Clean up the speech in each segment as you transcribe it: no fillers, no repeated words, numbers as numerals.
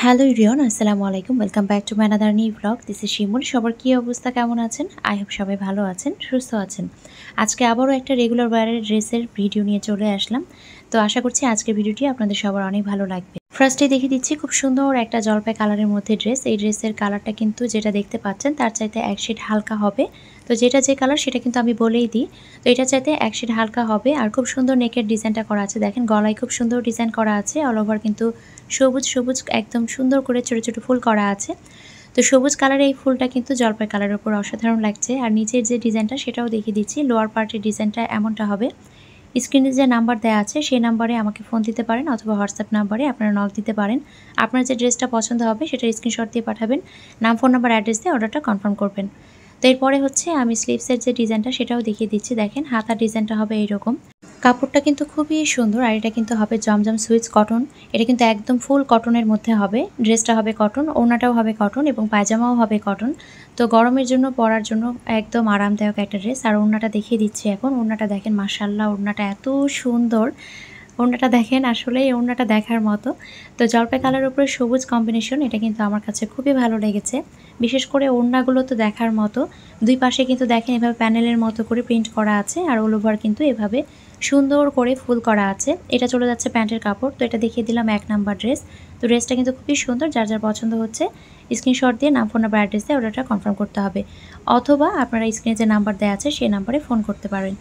Hello everyone, আসসালামু আলাইকুম। Welcome back to my another new blog. This is Shimul. সবার কী অবস্থা, কেমন আছেন? আই হোপ সবাই ভালো আছেন, সুস্থ আছেন। আজকে আবারও একটা রেগুলার ওয়্যারের ড্রেসের ভিডিও নিয়ে চলে আসলাম। তো আশা করছি আজকের ভিডিওটি আপনাদের সবার অনেক ভালো লাগবে। ফার্স্টে দেখিয়ে দিচ্ছি খুব সুন্দর একটা জলপাই কালারের মধ্যে ড্রেস। এই ড্রেসের কালারটা কিন্তু যেটা দেখতে পাচ্ছেন তার চাইতে এক শেড হালকা হবে। তো যেটা যে কালার সেটা কিন্তু আমি বলেই দিই। তো এটা চাইতে এক শেড হালকা হবে আর খুব সুন্দর নেকের ডিজাইনটা করা আছে। দেখেন গলায় খুব সুন্দর ডিজাইন করা আছে। অল ওভার কিন্তু সবুজ সবুজ একদম সুন্দর করে ছোট ছোট ফুল করা আছে। তো সবুজ কালারের এই ফুলটা কিন্তু জলপাই কালারের উপর অসাধারণ লাগছে। আর নিচের যে ডিজাইনটা সেটাও দেখিয়ে দিচ্ছি। লোয়ার পার্টের ডিজাইনটা এমনটা হবে। স্ক্রিনে যে নাম্বার দেওয়া আছে সেই নাম্বারে আমাকে ফোন দিতে পারেন অথবা হোয়াটসঅ্যাপ নাম্বারে আপনারা নক দিতে পারেন। আপনার যে ড্রেসটা পছন্দ হবে সেটার স্ক্রিনশট দিয়ে পাঠাবেন। নাম, ফোন নাম্বার, অ্যাড্রেস দিয়ে অর্ডারটা কনফার্ম করবেন। তো এরপরে হচ্ছে আমি স্লিভসের যে ডিজাইনটা সেটাও দেখিয়ে দিচ্ছি। দেখেন হাতার ডিজাইনটা হবে এইরকম। কাপড়টা কিন্তু খুবই সুন্দর আর এটা কিন্তু হবে জমজম সুইচ কটন। এটা কিন্তু একদম ফুল কটনের মধ্যে হবে। ড্রেসটা হবে কটন, ওড়নাটাও হবে কটন এবং পায়জামাও হবে কটন। তো গরমের জন্য পরার জন্য একদম আরামদায়ক একটা ড্রেস। আর ওড়নাটা দেখিয়ে দিচ্ছি এখন। ওড়নাটা দেখেন, মাশাআল্লাহ, ওড়নাটা এত সুন্দর। ওড়নাটা দেখেন, আসলে এই ওড়নাটা দেখার মতো। তো জলপাই কালারের উপরে সবুজ কম্বিনেশন, এটা কিন্তু আমার কাছে খুবই ভালো লেগেছে। বিশেষ করে ওড়নাগুলো তো দেখার মতো। দুই পাশে কিন্তু দেখেন এভাবে প্যানেলের মতো করে প্রিন্ট করা আছে আর অল ওভার কিন্তু এভাবে সুন্দর করে ফুল করা আছে। এটা চলে যাচ্ছে প্যান্টের কাপড়। তো এটা দেখিয়ে দিলাম 1 নাম্বার ড্রেস। তো ড্রেসটা কিন্তু খুবই সুন্দর। যার যার পছন্দ হচ্ছে স্ক্রিনশট দিয়ে নাম, ফোন নাম্বার, অ্যাড্রেস দিয়ে অর্ডারটা কনফার্ম করতে হবে। অথবা আপনারা স্ক্রিনে যে নাম্বার দেওয়া আছে সেই নাম্বারে ফোন করতে পারেন।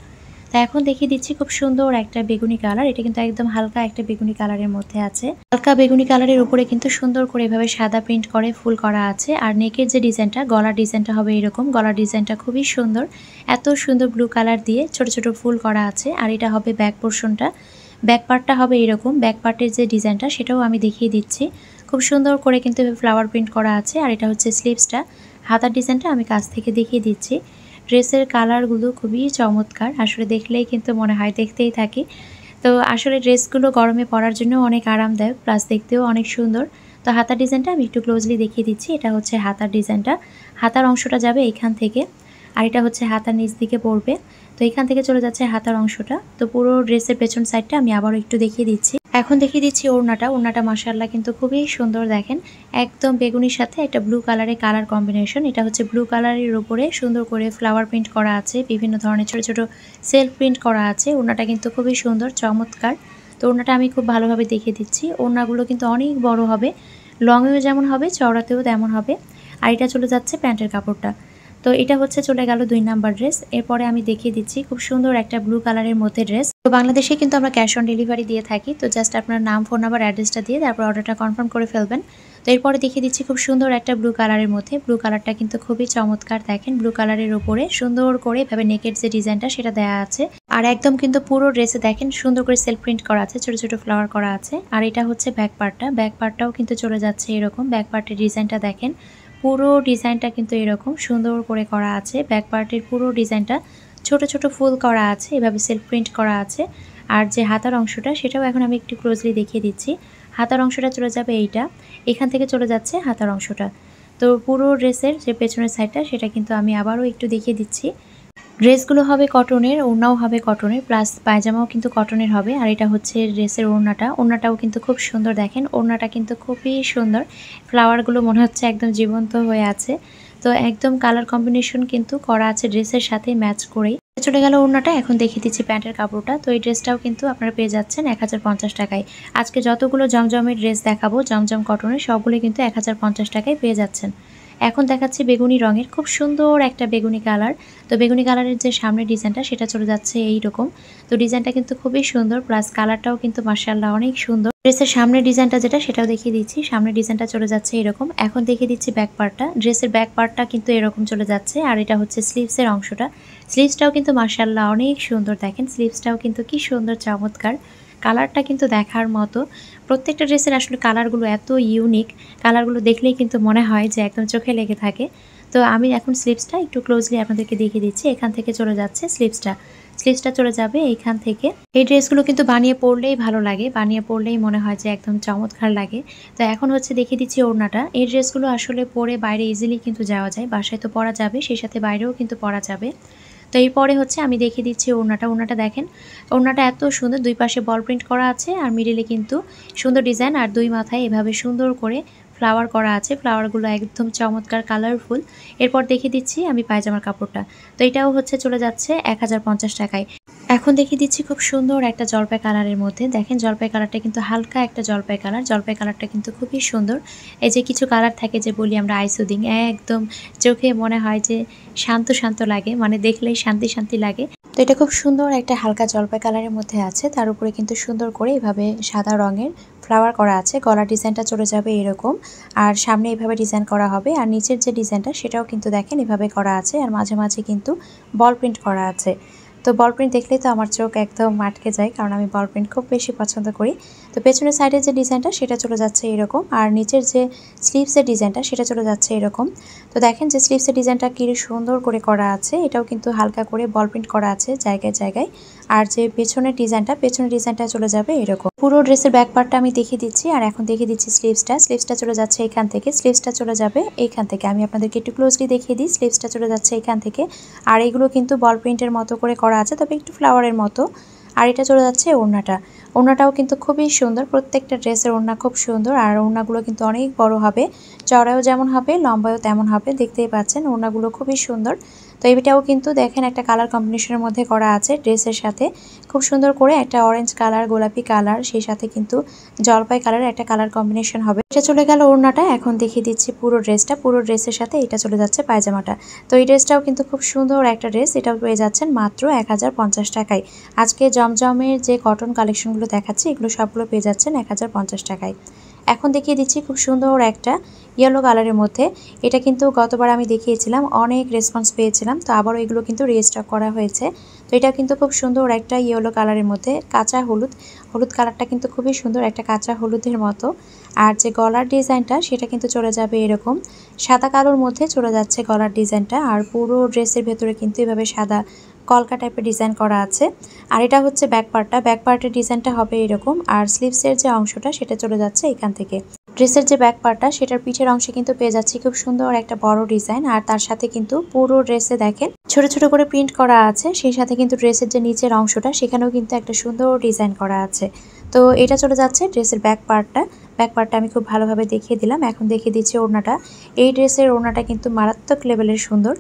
তো এখন দেখিয়ে দিচ্ছি খুব সুন্দর একটা বেগুনি কালার। এটা কিন্তু একদম হালকা একটা বেগুনি কালারের মধ্যে আছে। হালকা বেগুনি কালারের উপরে কিন্তু সুন্দর করে এভাবে সাদা প্রিন্ট করে ফুল করা আছে। আর নেকের যে ডিজাইনটা, গলার ডিজাইনটা হবে এরকম। গলার ডিজাইনটা খুবই সুন্দর। এত সুন্দর ব্লু কালার দিয়ে ছোট ছোট ফুল করা আছে। আর এটা হবে ব্যাক পোর্শনটা। ব্যাক পার্টটা হবে এরকম। ব্যাক পার্টের যে ডিজাইনটা সেটাও আমি দেখিয়ে দিচ্ছি। খুব সুন্দর করে কিন্তু ফ্লাওয়ার প্রিন্ট করা আছে। আর এটা হচ্ছে স্লিভসটা। হাতার ডিজাইনটা আমি কাছ থেকে দেখিয়ে দিচ্ছি। ড্রেসের কালারগুলো খুবই চমৎকার। আসলে দেখলেই কিন্তু মনে হয় দেখতেই থাকি। তো আসলে ড্রেসগুলো গরমে পরার জন্য অনেক আরামদায়ক, প্লাস দেখতেও অনেক সুন্দর। তো হাতার ডিজাইনটা আমি একটু ক্লোজলি দেখিয়ে দিচ্ছি। এটা হচ্ছে হাতার ডিজাইনটা। হাতার অংশটা যাবে এইখান থেকে আর এটা হচ্ছে হাতার নিচ দিকে পড়বে। তো এখান থেকে চলে যাচ্ছে হাতার অংশটা। তো পুরো ড্রেসের পেছন সাইডটা আমি আবারও একটু দেখিয়ে দিচ্ছি। এখন দেখিয়ে দিচ্ছি ওড়নাটা। ওড়নাটা মাশাআল্লাহ কিন্তু খুবই সুন্দর। দেখেন একদম বেগুনির সাথে একটা ব্লু কালারের কালার কম্বিনেশন। এটা হচ্ছে ব্লু কালারের উপরে সুন্দর করে ফ্লাওয়ার প্রিন্ট করা আছে। বিভিন্ন ধরনের ছোট ছোট সেলফ প্রিন্ট করা আছে। ওড়নাটা কিন্তু খুবই সুন্দর, চমৎকার। তো ওড়নাটা আমি খুব ভালোভাবে দেখিয়ে দিচ্ছি। ওড়নাগুলো কিন্তু অনেক বড় হবে, লংয়েও যেমন হবে চওড়াতেও তেমন হবে। আর এটা চলে যাচ্ছে প্যান্টের কাপড়টা। তো এটা হচ্ছে চলে গেল 2 নাম্বার ড্রেস। এরপরে আমি দেখিয়ে দিচ্ছি খুব সুন্দর একটা ব্লু কালারের মধ্যে ড্রেস। তো বাংলাদেশে কিন্তু আমরা ক্যাশ অন ডেলিভারি দিয়ে থাকি। তো জাস্ট আপনার নাম, ফোন নাম্বার, অ্যাড্রেসটা দিয়ে তারপর অর্ডারটা কনফার্ম করে ফেলবেন। তো এরপরে দেখিয়ে দিচ্ছি খুব সুন্দর একটা ব্লু কালারের মধ্যে। ব্লু কালারটা কিন্তু খুবই চমৎকার। দেখেন ব্লু কালারের উপরে সুন্দর করে এভাবে নেকের যে ডিজাইনটা সেটা দেওয়া আছে। আর একদম কিন্তু পুরো ড্রেসে দেখেন সুন্দর করে সেলফ প্রিন্ট করা আছে, ছোট ছোট ফ্লাওয়ার করা আছে। আর এটা হচ্ছে ব্যাক পার্টটা। ব্যাক পার্টটাও কিন্তু চলে যাচ্ছে এরকম। ব্যাক পার্টের ডিজাইনটা দেখেন, পুরো ডিজাইনটা কিন্তু এরকম সুন্দর করে করা আছে। ব্যাক পার্টের পুরো ডিজাইনটা ছোট ছোট ফুল করা আছে, এভাবে সেলফ প্রিন্ট করা আছে। আর যে হাতার অংশটা সেটাও এখন আমি একটু ক্লোজলি দেখিয়ে দিচ্ছি। হাতার অংশটা চলে যাবে এইটা, এখান থেকে চলে যাচ্ছে হাতার অংশটা। তো পুরো ড্রেসের যে পেছনের সাইডটা সেটা কিন্তু আমি আবারও একটু দেখিয়ে দিচ্ছি। ড্রেসগুলো হবে কটনের, ওড়নাও হবে কটনের, প্লাস পায়জামাও কিন্তু কটনের হবে। আর এটা হচ্ছে ড্রেসের ওড়নাটা। ওড়নাটাও কিন্তু খুব সুন্দর। দেখেন ওড়নাটা কিন্তু খুবই সুন্দর। ফ্লাওয়ারগুলো মনে হচ্ছে একদম জীবন্ত হয়ে আছে। তো একদম কালার কম্বিনেশন কিন্তু করা আছে ড্রেসের সাথে ম্যাচ করেই। চলে গেল ওড়নাটা। এখন দেখিয়ে দিচ্ছি প্যান্টের কাপড়টা। তো এই ড্রেসটাও কিন্তু আপনারা পেয়ে যাচ্ছেন 1050 টাকায়। আজকে যতগুলো জমজমের ড্রেস দেখাবো জমজম কটনের, সবগুলো কিন্তু 1050 টাকায় পেয়ে যাচ্ছেন। এখন দেখাচ্ছি বেগুনি রঙের, খুব সুন্দর একটা বেগুনি কালার। তো বেগুনি কালারের যে সামনের ডিজাইনটা সেটা চলে যাচ্ছে এইরকম। তো ডিজাইনটা কিন্তু খুবই সুন্দর, প্লাস কালারটাও কিন্তু মাশাআল্লাহ অনেক সুন্দর। ড্রেসের সামনের ডিজাইনটা যেটা সেটাও দেখিয়ে দিচ্ছি। সামনের ডিজাইনটা চলে যাচ্ছে এরকম। এখন দেখিয়ে দিচ্ছি ব্যাক পার্টটা। ড্রেসের ব্যাক পার্টটা কিন্তু এরকম চলে যাচ্ছে। আর এটা হচ্ছে স্লিভসের অংশটা। স্লিভসটাও কিন্তু মাশাআল্লাহ অনেক সুন্দর। দেখেন স্লিভসটাও কিন্তু কি সুন্দর, চমৎকার। কালারটা কিন্তু দেখার মতো। প্রত্যেকটা ড্রেসের আসলে কালারগুলো এত ইউনিক, কালারগুলো দেখলেই কিন্তু মনে হয় যে একদম চোখে লেগে থাকে। তো আমি এখন স্লিভসটা একটু ক্লোজলি আপনাদেরকে দেখিয়ে দিচ্ছি। এখান থেকে চলে যাচ্ছে স্লিভসটা। স্লিভসটা চলে যাবে এইখান থেকে। এই ড্রেসগুলো কিন্তু বানিয়ে পরলেই ভালো লাগে, বানিয়ে পরলেই মনে হয় যে একদম চমৎকার লাগে। তো এখন হচ্ছে দেখিয়ে দিচ্ছি ওড়নাটা। এই ড্রেসগুলো আসলে পরে বাইরে ইজিলি কিন্তু যাওয়া যায়। বাসায় তো পরা যাবে, সেই সাথে বাইরেও কিন্তু পরা যাবে। তো এরপরে হচ্ছে আমি দেখিয়ে দিচ্ছি ওড়নাটা দেখেন, ওড়নাটা এত সুন্দর, দুই পাশে বল প্রিন্ট করা আছে আর মিডিলে কিন্তু সুন্দর ডিজাইন আর দুই মাথায় এভাবে সুন্দর করে ফ্লাওয়ার করা আছে, ফ্লাওয়ারগুলো একদম চমৎকার কালারফুল। এরপর দেখিয়ে দিচ্ছি আমি পায়জামার কাপড়টা, তো এটাও হচ্ছে চলে যাচ্ছে 1050 টাকায়। এখন দেখিয়ে দিচ্ছি খুব সুন্দর একটা জলপাই কালারের মধ্যে, দেখেন জলপাই কালারটা কিন্তু হালকা একটা জলপাই কালার, জলপাই কালারটা কিন্তু খুবই সুন্দর। এই যে কিছু কালার থাকে যে বলি আমরা আইসুদিং, একদম চোখে মনে হয় যে শান্ত শান্ত লাগে, মানে দেখলেই শান্তি শান্তি লাগে। তো এটা খুব সুন্দর একটা হালকা জলপাই কালারের মধ্যে আছে, তার উপরে কিন্তু সুন্দর করে এভাবে সাদা রঙের ফ্লাওয়ার করা আছে। গলার ডিজাইনটা চলে যাবে এরকম, আর সামনে এভাবে ডিজাইন করা হবে, আর নিচের যে ডিজাইনটা সেটাও কিন্তু দেখেন এভাবে করা আছে, আর মাঝে মাঝে কিন্তু বল প্রিন্ট করা আছে। তো বল প্রিন্ট দেখলেই তো আমার চোখ একদম আটকে যায়, কারণ আমি বল প্রিন্ট খুব বেশি পছন্দ করি। তো পেছনের সাইডের যে ডিজাইনটা সেটা চলে যাচ্ছে এরকম, আর নিচের যে স্লিভসের ডিজাইনটা সেটা চলে যাচ্ছে এরকম। তো দেখেন যে স্লিভসের ডিজাইনটা কি সুন্দর করে করা আছে, এটাও কিন্তু হালকা করে বল প্রিন্ট করা আছে জায়গায় জায়গায়। আর যে পেছনের ডিজাইনটা চলে যাবে এরকম। পুরো ড্রেসের ব্যাক পার্টটা আমি দেখিয়ে দিচ্ছি, আর এখন দেখিয়ে দিচ্ছি স্লিভসটা চলে যাচ্ছে এখান থেকে, স্লিভসটা চলে যাবে এইখান থেকে। আমি আপনাদেরকে একটু ক্লোজলি দেখিয়ে দিই, স্লিভসটা চলে যাচ্ছে এখান থেকে, আর এগুলো কিন্তু বল প্রিন্টের মতো করে করা আছে, তবে একটু ফ্লাওয়ারের মতো। আর এটা চলে যাচ্ছে ওড়নাটাও কিন্তু খুবই সুন্দর, প্রত্যেকটা ড্রেসের ওড়না খুব সুন্দর, আর ওড়নাগুলো কিন্তু অনেক বড় হবে, চওড়াও যেমন হবে লম্বায়ও তেমন হবে, দেখতেই পাচ্ছেন ওড়নাগুলো খুবই সুন্দর। তো এটাও কিন্তু দেখেন একটা কালার কম্বিনেশনের মধ্যে করা আছে, ড্রেসের সাথে খুব সুন্দর করে একটা অরেঞ্জ কালার, গোলাপি কালার, সেই সাথে কিন্তু জলপাই কালারের একটা কালার কম্বিনেশন হবে। এটা চলে গেল ওড়নাটা। এখন দেখিয়ে দিচ্ছি পুরো ড্রেসের সাথে এটা চলে যাচ্ছে পায়জামাটা। তো এই ড্রেসটাও কিন্তু খুব সুন্দর একটা ড্রেস, এটাও পেয়ে যাচ্ছেন মাত্র 1050 টাকায়। আজকে জমজমের যে কটন কালেকশনগুলো দেখাচ্ছি এগুলো সবগুলো পেয়ে যাচ্ছেন 1050 টাকায়। এখন দেখিয়ে দিচ্ছি খুব সুন্দর একটা ইয়েলো কালারের মধ্যে, এটা কিন্তু গতবার আমি দেখিয়েছিলাম, অনেক রেসপন্স পেয়েছিলাম, তো আবারও এগুলো কিন্তু রিস্টক করা হয়েছে। তো এটা কিন্তু খুব সুন্দর একটা ইয়েলো কালারের মধ্যে, কাঁচা হলুদ কালারটা কিন্তু খুবই সুন্দর, একটা কাঁচা হলুদের মতো। আর যে গলার ডিজাইনটা সেটা কিন্তু চলে যাবে এরকম, সাদা কালোর মধ্যে চলে যাচ্ছে গলার ডিজাইনটা, আর পুরো ড্রেসের ভেতরে কিন্তু এভাবে সাদা কলকা টাইপের ডিজাইন করা আছে। আর এটা হচ্ছে ব্যাক পার্টের ডিজাইনটা হবে এরকম, আর স্লিভসের যে অংশটা সেটা চলে যাচ্ছে এখান থেকে। ড্রেসের যে ব্যাক পার্টটা সেটার পিঠের অংশে কিন্তু পেয়ে যাচ্ছি খুব সুন্দর একটা বড় ডিজাইন, আর তার সাথে কিন্তু পুরো ড্রেসে দেখেন ছোট ছোট করে প্রিন্ট করা আছে, সেই সাথে কিন্তু ড্রেসের যে নিচের অংশটা সেখানেও কিন্তু একটা সুন্দর ডিজাইন করা আছে। তো এটা চলে যাচ্ছে ড্রেসের ব্যাক পার্টটা আমি খুব ভালোভাবে দেখিয়ে দিলাম। এখন দেখিয়ে দিচ্ছি ওড়নাটা। এই ড্রেসের ওড়নাটা কিন্তু মারাত্মক লেভেলের সুন্দর,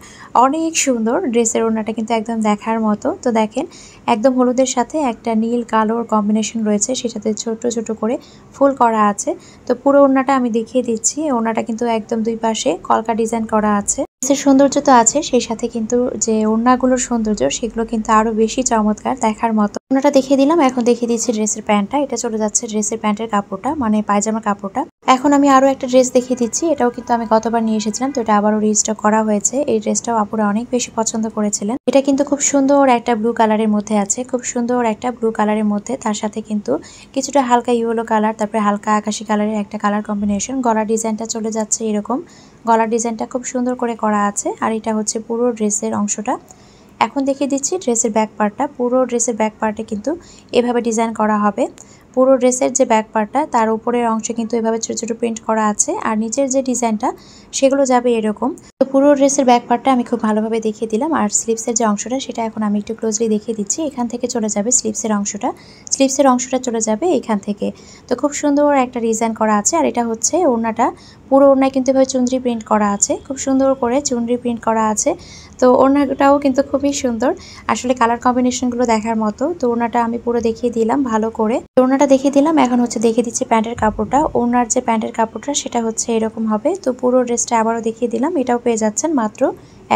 অনেক সুন্দর। ড্রেসের ওড়নাটা কিন্তু একদম দেখার মতো। তো দেখেন একদম হলুদের সাথে একটা নীল কালোর কম্বিনেশন রয়েছে, সেটাতে ছোট ছোট করে ফুল করা আছে। তো পুরো ওড়নাটা আমি দেখিয়ে দিচ্ছি, ওড়নাটা কিন্তু একদম দুই পাশে কলকা ডিজাইন করা আছে। ড্রেসের সৌন্দর্য তো আছে, সেই সাথে কিন্তু যে ওড়নাগুলোর সৌন্দর্য সেগুলো কিন্তু আরো বেশি চমৎকার, দেখার মতো। ওড়নাটা দেখিয়ে দিলাম, এখন দেখিয়ে দিচ্ছি ড্রেসের প্যান্টটা। এটা চলে যাচ্ছে ড্রেসের প্যান্টের কাপড়টা, মানে পায়জামার কাপড়টা। এখন আমি আরো একটা ড্রেস দেখিয়ে দিচ্ছি, এটাও কিন্তু আমি গতবার নিয়ে এসেছিলাম, তো এটা আবারও রিস্টক করা হয়েছে। এই ড্রেসটাও আপুরা অনেক বেশি পছন্দ করেছিলেন। এটা কিন্তু খুব সুন্দর একটা ব্লু কালারের মধ্যে আছে, খুব সুন্দর একটা ব্লু কালারের মধ্যে, তার সাথে কিন্তু কিছুটা হালকা ইয়েলো কালার, তারপরে হালকা আকাশি কালারের একটা কালার কম্বিনেশন। গলার ডিজাইনটা চলে যাচ্ছে এরকম, গলার ডিজাইনটা খুব সুন্দর করে করা আছে, আর এটা হচ্ছে পুরো ড্রেসের অংশটা। এখন দেখিয়ে দিচ্ছি ড্রেসের ব্যাক পার্টটা। পুরো ড্রেসের ব্যাক পার্টে কিন্তু এভাবে ডিজাইন করা হবে। পুরো ড্রেসের যে ব্যাক পার্টটা তার উপরের অংশে কিন্তু এভাবে ছোট ছোট প্রিন্ট করা আছে, আর নিচের যে ডিজাইনটা সেগুলো যাবে এরকম। তো পুরো ড্রেসের ব্যাক পার্টটা আমি খুব ভালোভাবে দেখিয়ে দিলাম, আর স্লিভসের যে অংশটা সেটা এখন আমি একটু ক্লোজলি দেখিয়ে দিচ্ছি। এখান থেকে চলে যাবে স্লিভসের অংশটা চলে যাবে এখান থেকে। তো খুব সুন্দর একটা ডিজাইন করা আছে, আর এটা হচ্ছে ওড়নাটা। পুরো ওড়নায় কিন্তু এভাবে চুনরি প্রিন্ট করা আছে, খুব সুন্দর করে চুনরি প্রিন্ট করা আছে। তো ওড়নাটাও কিন্তু খুবই সুন্দর, আসলে কালার কম্বিনেশনগুলো দেখার মতো। তো ওড়নাটা আমি পুরো দেখিয়ে দিলাম ভালো করে, ওড়নাটা দেখিয়ে দিলাম। এখন হচ্ছে দেখিয়ে দিচ্ছি প্যান্টের কাপড়টা। ওড়নার যে প্যান্টের কাপড়টা সেটা হচ্ছে এরকম হবে। তো পুরো ড্রেসটা আবারও দেখিয়ে দিলাম, এটাও পেয়ে যাচ্ছেন মাত্র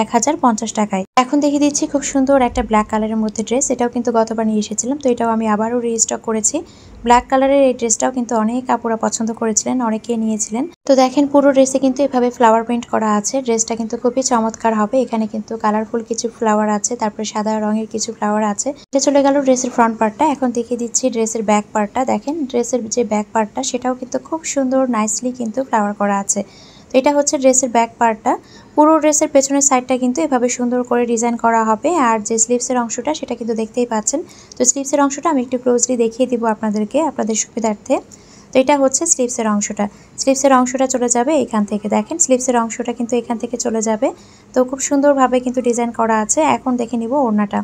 1050 টাকায়। এখন দেখিয়ে দিচ্ছি খুব সুন্দর একটা ব্ল্যাক কালারের মধ্যে ড্রেস, এটাও কিন্তু গতবার নিয়ে এসেছিলাম, তো এটাও আমি আবারও রিস্টক করেছি। ব্ল্যাক কালারের এই ড্রেসটাও কিন্তু অনেক আপুরা পছন্দ করেছিলেন, অনেকে নিয়েছিলেন। তো দেখেন পুরো ড্রেসে কিন্তু এভাবে ফ্লাওয়ার প্রিন্ট করা আছে, ড্রেসটা কিন্তু খুবই চমৎকার হবে। এখানে কিন্তু কালারফুল কিছু ফ্লাওয়ার আছে, তারপরে সাদা রঙের কিছু ফ্লাওয়ার আছে। এটা চলে গেল ড্রেসের ফ্রন্ট পার্টটা। এখন দেখিয়ে দিচ্ছি ড্রেসের ব্যাক পার্টটা। দেখেন ড্রেসের যে ব্যাক পার্টটা সেটাও কিন্তু খুব সুন্দর নাইসলি কিন্তু ফ্লাওয়ার করা আছে। তো এটা হচ্ছে ড্রেসের ব্যাক পার্টটা। পুরো ড্রেসের পেছনের সাইডটা কিন্তু এভাবে সুন্দর করে ডিজাইন করা হবে, আর যে স্লিভসের অংশটা সেটা কিন্তু দেখতেই পাচ্ছেন। তো স্লিভসের অংশটা আমি একটু ক্লোজলি দেখিয়ে দিব আপনাদেরকে, আপনাদের সুবিধার্থে। তো এটা হচ্ছে স্লিভসের অংশটা। স্লিভসের অংশটা চলে যাবে এখান থেকে, দেখেন স্লিভসের অংশটা কিন্তু এখান থেকে চলে যাবে। তো খুব সুন্দরভাবে কিন্তু ডিজাইন করা আছে। এখন দেখে নিব ওড়নাটা।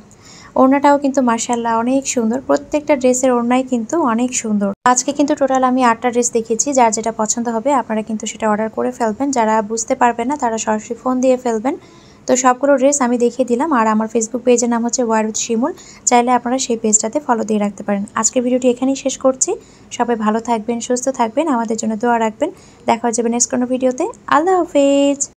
ওড়নাটাও কিন্তু মাশাআল্লাহ অনেক সুন্দর, প্রত্যেকটা ড্রেসের ওড়নাই কিন্তু অনেক সুন্দর। আজকে কিন্তু টোটাল আমি 8টা ড্রেস দেখিয়েছি, যার যেটা পছন্দ হবে আপনারা কিন্তু সেটা অর্ডার করে ফেলবেন। যারা বুঝতে পারবে না তারা সরাসরি ফোন দিয়ে ফেলবেন। তো সবগুলো ড্রেস আমি দেখিয়ে দিলাম। আর আমার ফেসবুক পেজের নাম হচ্ছে ওয়ার উইথ শিমুল, চাইলে আপনারা সেই পেজটাতে ফলো দিয়ে রাখতে পারেন। আজকের ভিডিওটি এখানেই শেষ করছি। সবাই ভালো থাকবেন, সুস্থ থাকবেন, আমাদের জন্য দোয়া রাখবেন। দেখা হয়ে যাবে নেক্সট কোনো ভিডিওতে। আল্লাহ হাফেজ।